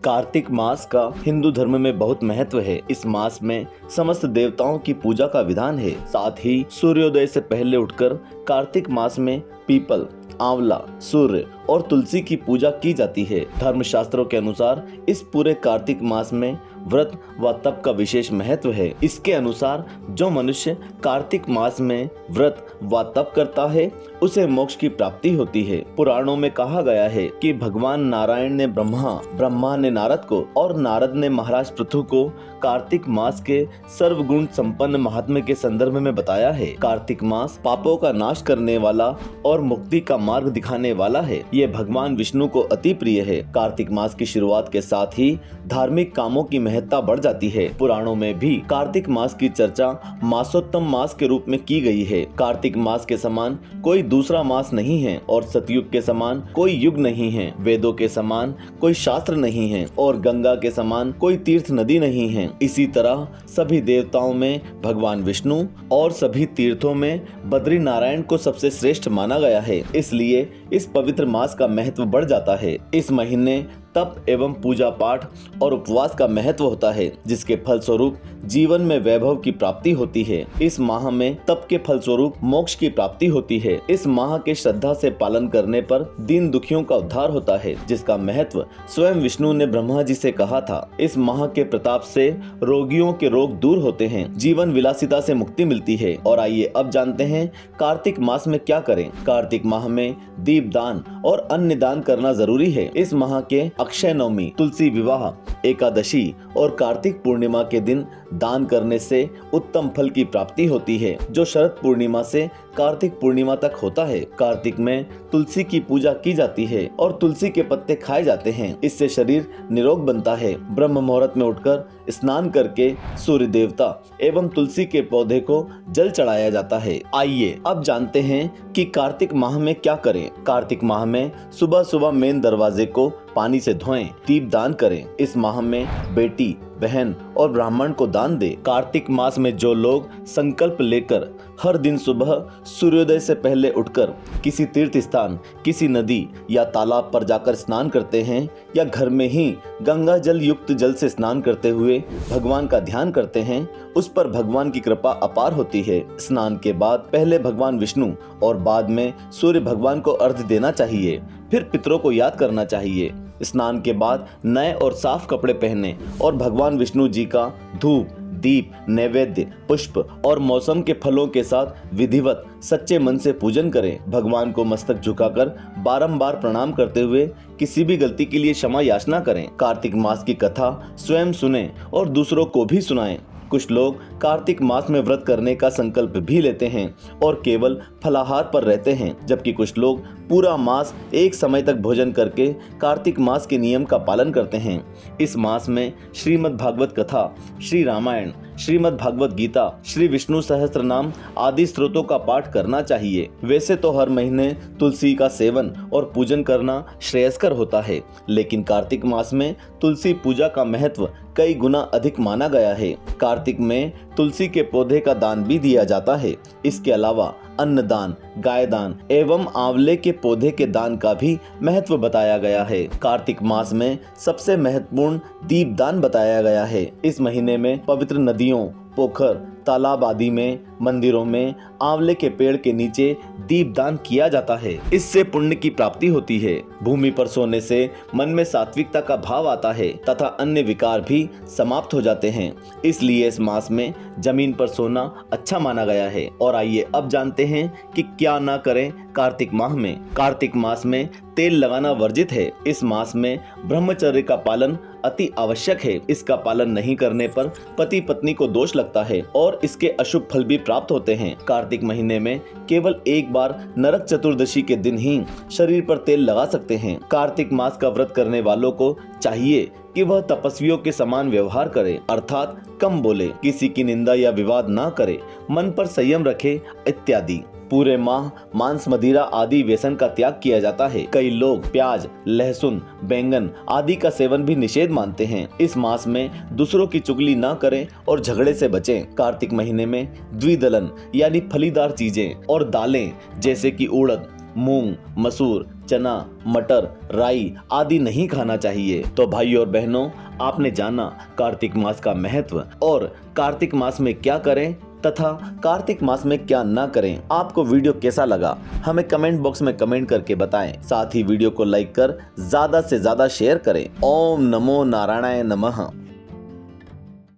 कार्तिक मास का हिंदू धर्म में बहुत महत्व है। इस मास में समस्त देवताओं की पूजा का विधान है। साथ ही सूर्योदय से पहले उठकर कार्तिक मास में पीपल, आंवला, सूर्य और तुलसी की पूजा की जाती है। धर्मशास्त्रों के अनुसार इस पूरे कार्तिक मास में व्रत व तप का विशेष महत्व है। इसके अनुसार जो मनुष्य कार्तिक मास में व्रत व तप करता है उसे मोक्ष की प्राप्ति होती है। पुराणों में कहा गया है कि भगवान नारायण ने ब्रह्मा ने नारद को और नारद ने महाराज पृथु को कार्तिक मास के सर्वगुण संपन्न महात्म्य के संदर्भ में बताया है। कार्तिक मास पापों का नाश करने वाला और मुक्ति का मार्ग दिखाने वाला है। ये भगवान विष्णु को अति प्रिय है। कार्तिक मास की शुरुआत के साथ ही धार्मिक कामों की महत्ता बढ़ जाती है। पुराणों में भी कार्तिक मास की चर्चा मासोत्तम मास के रूप में की गई है। कार्तिक मास के समान कोई दूसरा मास नहीं है और सतयुग के समान कोई युग नहीं है। वेदों के समान कोई शास्त्र नहीं है और गंगा के समान कोई तीर्थ नदी नहीं है। इसी तरह सभी देवताओं में भगवान विष्णु और सभी तीर्थों में बद्री नारायण को सबसे श्रेष्ठ माना गया है। इसलिए इस पवित्र मास का महत्व बढ़ जाता है। इस महीने तप एवं पूजा पाठ और उपवास का महत्व होता है, जिसके फल स्वरूप जीवन में वैभव की प्राप्ति होती है। इस माह में तप के फल स्वरूप मोक्ष की प्राप्ति होती है। इस माह के श्रद्धा से पालन करने पर दीन दुखियों का उद्धार होता है, जिसका महत्व स्वयं विष्णु ने ब्रह्मा जी से कहा था। इस माह के प्रताप से रोगियों के रोग दूर होते हैं, जीवन विलासिता से मुक्ति मिलती है। और आइए अब जानते हैं कार्तिक मास में क्या करें। कार्तिक माह में दीप दान और अन्न दान करना जरूरी है। इस माह के अक्षय नवमी, तुलसी विवाह, एकादशी और कार्तिक पूर्णिमा के दिन दान करने से उत्तम फल की प्राप्ति होती है, जो शरद पूर्णिमा से कार्तिक पूर्णिमा तक होता है। कार्तिक में तुलसी की पूजा की जाती है और तुलसी के पत्ते खाए जाते हैं। इससे शरीर निरोग बनता है। ब्रह्म मुहूर्त में उठकर स्नान करके सूर्य देवता एवं तुलसी के पौधे को जल चढ़ाया जाता है। आइए अब जानते हैं कि कार्तिक माह में क्या करें। कार्तिक माह में सुबह सुबह मेन दरवाजे को पानी से धोएं, दीप दान करें। इस माह में बेटी, बहन और ब्राह्मण को दान दे। कार्तिक मास में जो लोग संकल्प लेकर हर दिन सुबह सूर्योदय से पहले उठकर किसी तीर्थ स्थान, किसी नदी या तालाब पर जाकर स्नान करते हैं या घर में ही गंगा जल युक्त जल से स्नान करते हुए भगवान का ध्यान करते हैं, उस पर भगवान की कृपा अपार होती है। स्नान के बाद पहले भगवान विष्णु और बाद में सूर्य भगवान को अर्घ्य देना चाहिए, फिर पितरों को याद करना चाहिए। स्नान के बाद नए और साफ कपड़े पहने और भगवान विष्णु जी का धूप, दीप, नैवेद्य, पुष्प और मौसम के फलों के साथ विधिवत सच्चे मन से पूजन करें। भगवान को मस्तक झुकाकर बारंबार प्रणाम करते हुए किसी भी गलती के लिए क्षमा याचना करें। कार्तिक मास की कथा स्वयं सुने और दूसरों को भी सुनाएं। कुछ लोग कार्तिक मास में व्रत करने का संकल्प भी लेते हैं और केवल फलाहार पर रहते हैं, जबकि कुछ लोग पूरा मास एक समय तक भोजन करके कार्तिक मास के नियम का पालन करते हैं। इस मास में श्रीमद् भागवत कथा, श्री रामायण, श्रीमद् भागवत गीता, श्री विष्णु सहस्त्र नाम आदि स्त्रोतों का पाठ करना चाहिए। वैसे तो हर महीने तुलसी का सेवन और पूजन करना श्रेयस्कर होता है, लेकिन कार्तिक मास में तुलसी पूजा का महत्व कई गुना अधिक माना गया है। कार्तिक में तुलसी के पौधे का दान भी दिया जाता है। इसके अलावा अन्नदान, गाय दान एवं आंवले के पौधे के दान का भी महत्व बताया गया है। कार्तिक मास में सबसे महत्वपूर्ण दीप दान बताया गया है। इस महीने में पवित्र नदियों, पोखर, तालाब आदि में, मंदिरों में आंवले के पेड़ के नीचे दीप दान किया जाता है। इससे पुण्य की प्राप्ति होती है। भूमि पर सोने से मन में सात्विकता का भाव आता है तथा अन्य विकार भी समाप्त हो जाते हैं। इसलिए इस मास में जमीन पर सोना अच्छा माना गया है। और आइए अब जानते हैं कि क्या ना करें कार्तिक माह में। कार्तिक मास में तेल लगाना वर्जित है। इस मास में ब्रह्मचर्य का पालन अति आवश्यक है। इसका पालन नहीं करने पर पति पत्नी को दोष लगता है और इसके अशुभ फल भी प्राप्त होते हैं। कार्तिक महीने में केवल एक बार नरक चतुर्दशी के दिन ही शरीर पर तेल लगा सकते हैं। कार्तिक मास का व्रत करने वालों को चाहिए कि वह तपस्वियों के समान व्यवहार करे, अर्थात कम बोले, किसी की निंदा या विवाद ना करे, मन पर संयम रखे इत्यादि। पूरे माह मांस, मदिरा आदि व्यसन का त्याग किया जाता है। कई लोग प्याज, लहसुन, बैंगन आदि का सेवन भी निषेध मानते हैं। इस मास में दूसरों की चुगली ना करें और झगड़े से बचें। कार्तिक महीने में द्विदलन यानी फलीदार चीजें और दालें जैसे कि उड़द, मूंग, मसूर, चना, मटर, राई आदि नहीं खाना चाहिए। तो भाई और बहनों, आपने जाना कार्तिक मास का महत्व और कार्तिक मास में क्या करें तथा कार्तिक मास में क्या ना करें। आपको वीडियो कैसा लगा हमें कमेंट बॉक्स में कमेंट करके बताएं। साथ ही वीडियो को लाइक कर ज्यादा से ज्यादा शेयर करें। ओम नमो नारायणाय नमः।